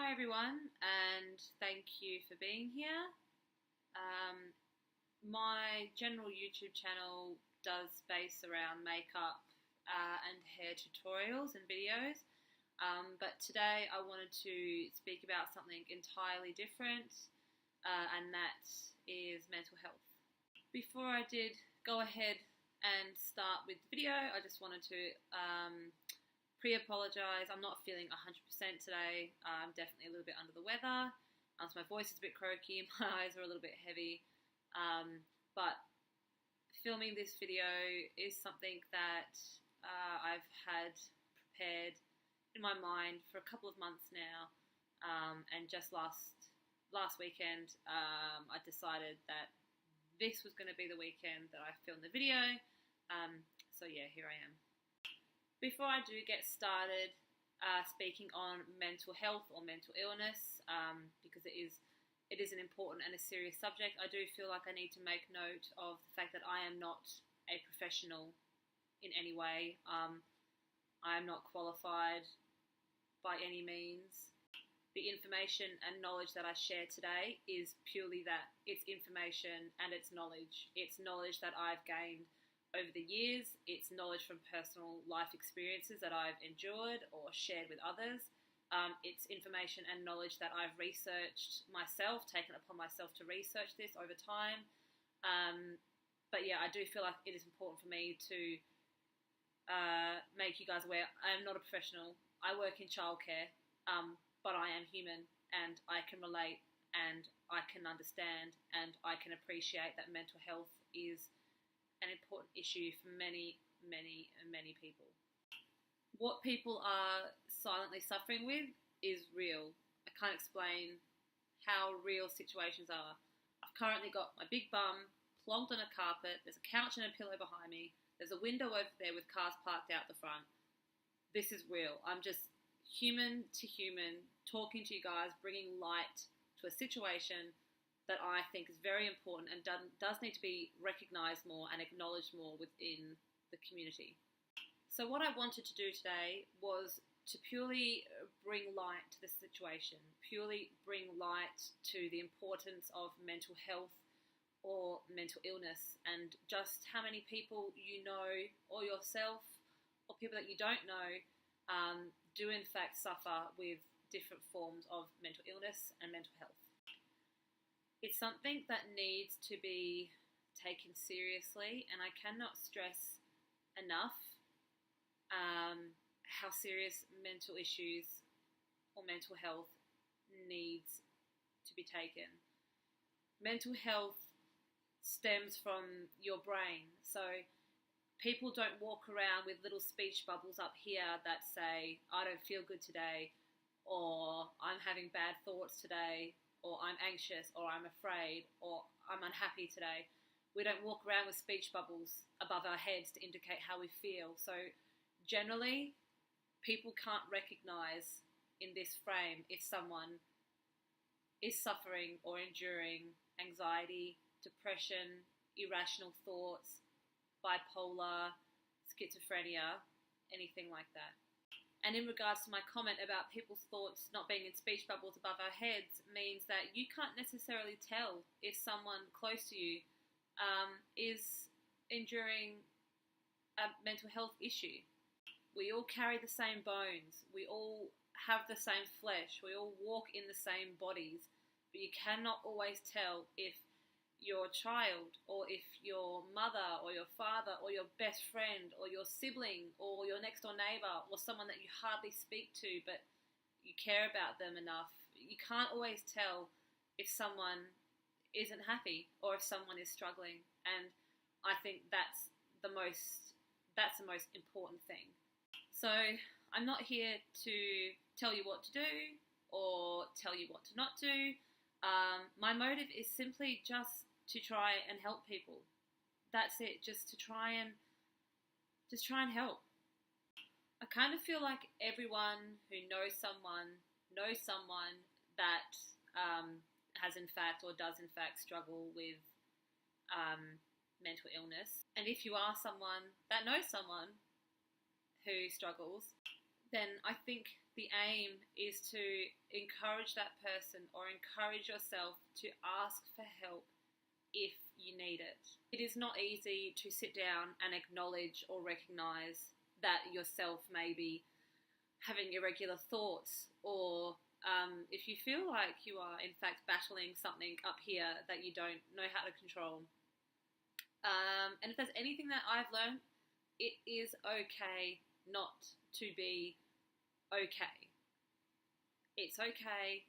Hi everyone, and thank you for being here. My general YouTube channel does base around makeup and hair tutorials and videos, but today I wanted to speak about something entirely different, and that is mental health. Before I did go ahead and start with the video, I just wanted to pre-apologise. I'm not feeling 100% today. I'm definitely a little bit under the weather. So my voice is a bit croaky, my eyes are a little bit heavy. But filming this video is something that I've had prepared in my mind for a couple of months now. And just last weekend, I decided that this was going to be the weekend that I filmed the video. So yeah, here I am. Before I do get started speaking on mental health or mental illness, because it is an important and a serious subject, I do feel like I need to make note of the fact that I am not a professional in any way. I am not qualified by any means. The information and knowledge that I share today is purely that. It's information and it's knowledge. It's knowledge that I've gained over the years. It's knowledge from personal life experiences that I've endured or shared with others. It's information and knowledge that I've researched myself, taken upon myself to research this over time. But yeah, I do feel like it is important for me to make you guys aware I am not a professional. I work in childcare, but I am human and I can relate and I can understand and I can appreciate that mental health is an important issue for many, many, many people. What people are silently suffering with is real. I can't explain how real situations are. I've currently got my big bum plonked on a carpet, there's a couch and a pillow behind me, there's a window over there with cars parked out the front. This is real. I'm just human to human, talking to you guys, bringing light to a situation that I think is very important and does need to be recognised more and acknowledged more within the community. So what I wanted to do today was to purely bring light to the situation, purely bring light to the importance of mental health or mental illness and just how many people you know or yourself or people that you don't know do in fact suffer with different forms of mental illness and mental health. It's something that needs to be taken seriously, and I cannot stress enough how serious mental issues or mental health needs to be taken. Mental health stems from your brain, so people don't walk around with little speech bubbles up here that say, I don't feel good today, or I'm having bad thoughts today, or I'm anxious, or I'm afraid, or I'm unhappy today. We don't walk around with speech bubbles above our heads to indicate how we feel. So generally, people can't recognise in this frame if someone is suffering or enduring anxiety, depression, irrational thoughts, bipolar, schizophrenia, anything like that. And in regards to my comment about people's thoughts not being in speech bubbles above our heads means that you can't necessarily tell if someone close to you is enduring a mental health issue. We all carry the same bones. We all have the same flesh. We all walk in the same bodies. But you cannot always tell if your child or if your mother or your father or your best friend or your sibling or your next door neighbour or someone that you hardly speak to but you care about them enough, you can't always tell if someone isn't happy or if someone is struggling, and I think that's the most important thing. So I'm not here to tell you what to do or tell you what to not do. My motive is simply just to try and help people. That's it, just to try and help. I kind of feel like everyone who knows someone that has in fact or does in fact struggle with mental illness. And if you are someone that knows someone who struggles, then I think the aim is to encourage that person or encourage yourself to ask for help if you need it. It is not easy to sit down and acknowledge or recognize that yourself may be having irregular thoughts, or if you feel like you are in fact battling something up here that you don't know how to control. And if there's anything that I've learned, it is okay not to be okay. It's okay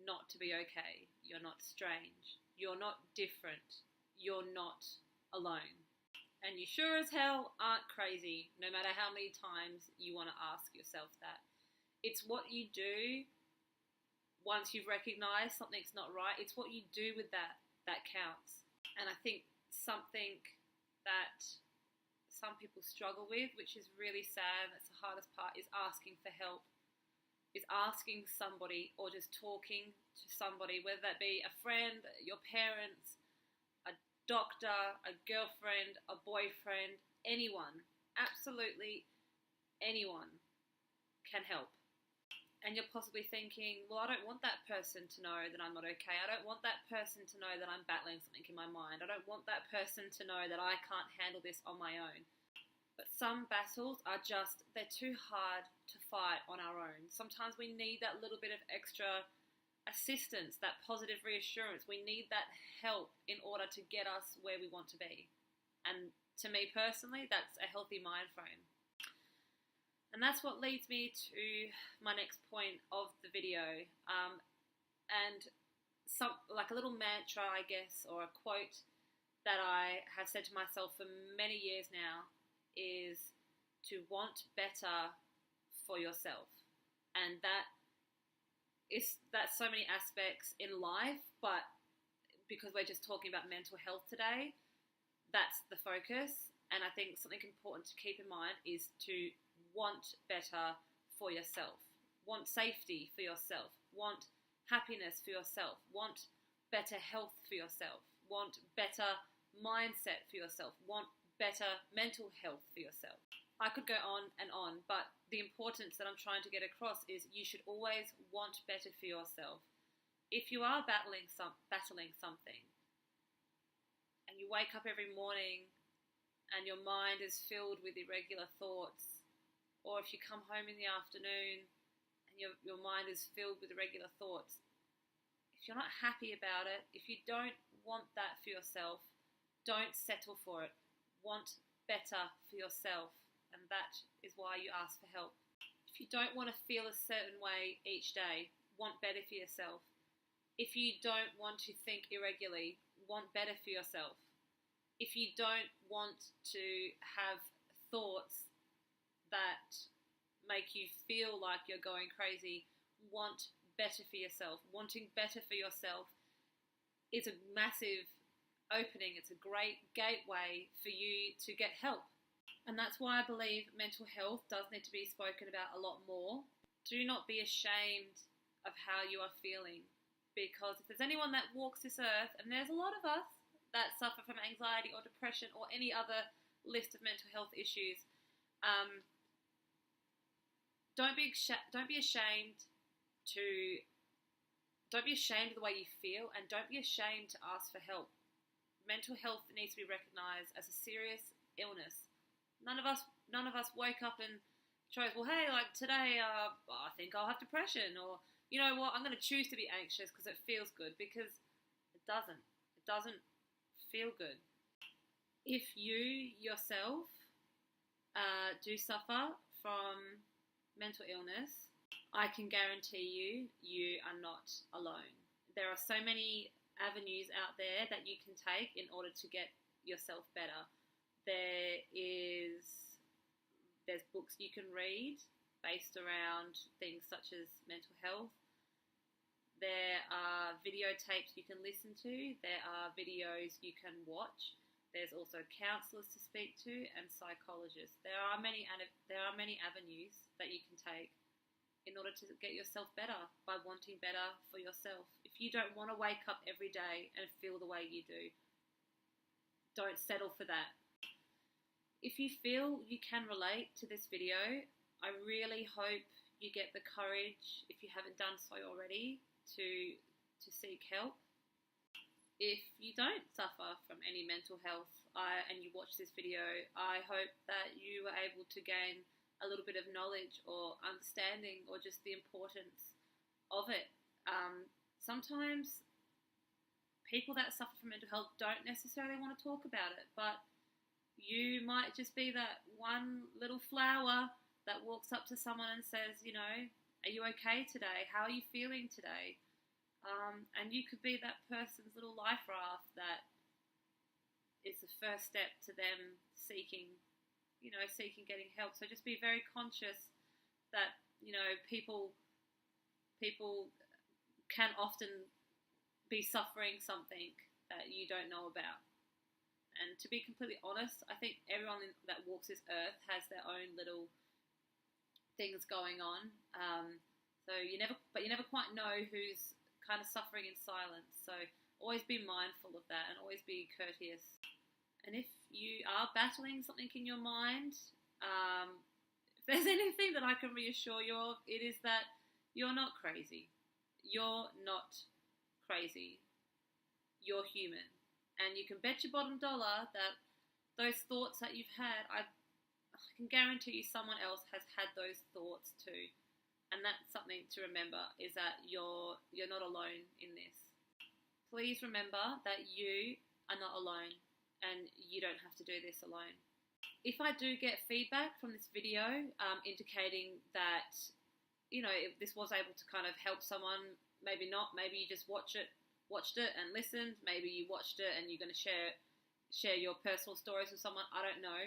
not to be okay. You're not strange. You're not different. You're not alone. And you sure as hell aren't crazy, no matter how many times you want to ask yourself that. It's what you do once you've recognized something's not right. It's what you do with that counts. And I think something that some people struggle with, which is really sad, that's the hardest part, is asking for help. Is asking somebody or just talking to somebody, whether that be a friend, your parents, a doctor, a girlfriend, a boyfriend, anyone, absolutely anyone can help. And you're possibly thinking, well, I don't want that person to know that I'm not okay. I don't want that person to know that I'm battling something in my mind. I don't want that person to know that I can't handle this on my own. But some battles are just, they're too hard to fight on our own. Sometimes we need that little bit of extra assistance, that positive reassurance. We need that help in order to get us where we want to be. And to me personally, that's a healthy mind frame. And that's what leads me to my next point of the video. And like a little mantra, I guess, or a quote that I have said to myself for many years now is to want better for yourself. And that's so many aspects in life, but because we're just talking about mental health today, that's the focus. And I think something important to keep in mind is to want better for yourself, want safety for yourself, want happiness for yourself, want better health for yourself, want better mindset for yourself, want better mental health for yourself. I could go on, but the importance that I'm trying to get across is you should always want better for yourself. If you are battling something and you wake up every morning and your mind is filled with irregular thoughts, or if you come home in the afternoon and your mind is filled with irregular thoughts, if you're not happy about it, if you don't want that for yourself, don't settle for it. Want better for yourself, and that is why you ask for help. If you don't want to feel a certain way each day, want better for yourself. If you don't want to think irregularly, want better for yourself. If you don't want to have thoughts that make you feel like you're going crazy, want better for yourself. Wanting better for yourself is a massive opening. It's a great gateway for you to get help. And that's why I believe mental health does need to be spoken about a lot more. Do not be ashamed of how you are feeling, because if there's anyone that walks this earth, and there's a lot of us that suffer from anxiety or depression or any other list of mental health issues, don't be ashamed of the way you feel, and don't be ashamed to ask for help. Mental health needs to be recognised as a serious illness. None of us wake up and chose, well, hey, like today, I think I'll have depression, or you know what, I'm going to choose to be anxious because it feels good, because it doesn't. It doesn't feel good. If you yourself do suffer from mental illness, I can guarantee you are not alone. There are so many avenues out there that you can take in order to get yourself better. There's books you can read based around things such as mental health. There are videotapes you can listen to. There are videos you can watch. There's also counsellors to speak to and psychologists. There are many avenues that you can take in order to get yourself better by wanting better for yourself. If you don't want to wake up every day and feel the way you do, don't settle for that. If you feel you can relate to this video, I really hope you get the courage, if you haven't done so already, to seek help. If you don't suffer from any mental health and you watch this video, I hope that you were able to gain a little bit of knowledge or understanding, or just the importance of it. Sometimes people that suffer from mental health don't necessarily want to talk about it, but you might just be that one little flower that walks up to someone and says, you know, are you okay today? How are you feeling today? And you could be that person's little life raft that is the first step to them seeking getting help. So just be very conscious that, you know, people can often be suffering something that you don't know about. And to be completely honest, I think everyone that walks this earth has their own little things going on. So you never quite know who's kind of suffering in silence. So always be mindful of that and always be courteous. And if you are battling something in your mind, if there's anything that I can reassure you of, it is that you're not crazy. You're not crazy. You're human. And you can bet your bottom dollar that those thoughts that you've had, I can guarantee you someone else has had those thoughts too. And that's something to remember, is that you're not alone in this. Please remember that you are not alone and you don't have to do this alone. If I do get feedback from this video indicating that, you know, if this was able to kind of help someone, maybe not, maybe you just watched it and listened, maybe you watched it and you're going to share your personal stories with someone, I don't know.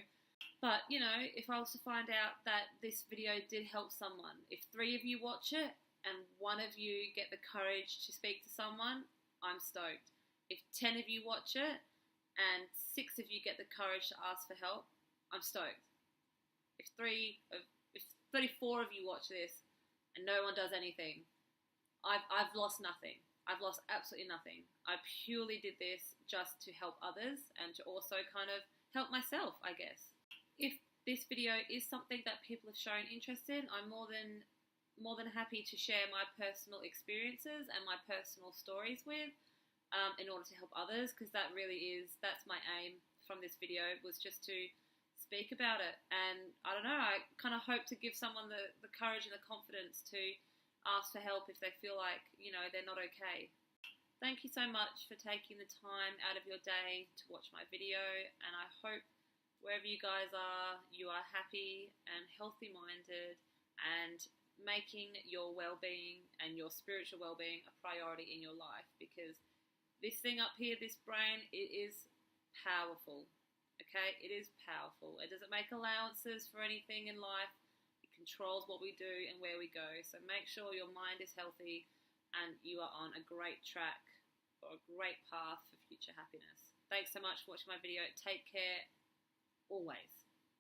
But, you know, if I was to find out that this video did help someone, if 3 of you watch it and 1 of you get the courage to speak to someone, I'm stoked. If 10 of you watch it and 6 of you get the courage to ask for help, I'm stoked. If 34 of you watch this and no one does anything, I've lost nothing. I've lost absolutely nothing. I purely did this just to help others and to also kind of help myself, I guess. If this video is something that people have shown interest in, I'm more than happy to share my personal experiences and my personal stories with in order to help others, because that's my aim from this video, was just to speak about it. And I don't know, I kind of hope to give someone the courage and the confidence to ask for help if they feel like, you know, they're not okay. Thank you so much for taking the time out of your day to watch my video, and I hope wherever you guys are, you are happy and healthy-minded and making your well-being and your spiritual well-being a priority in your life, because this thing up here, this brain, it is powerful, okay? It is powerful. It doesn't make allowances for anything in life. It controls what we do and where we go. So make sure your mind is healthy and you are on a great track or a great path for future happiness. Thanks so much for watching my video. Take care. Always.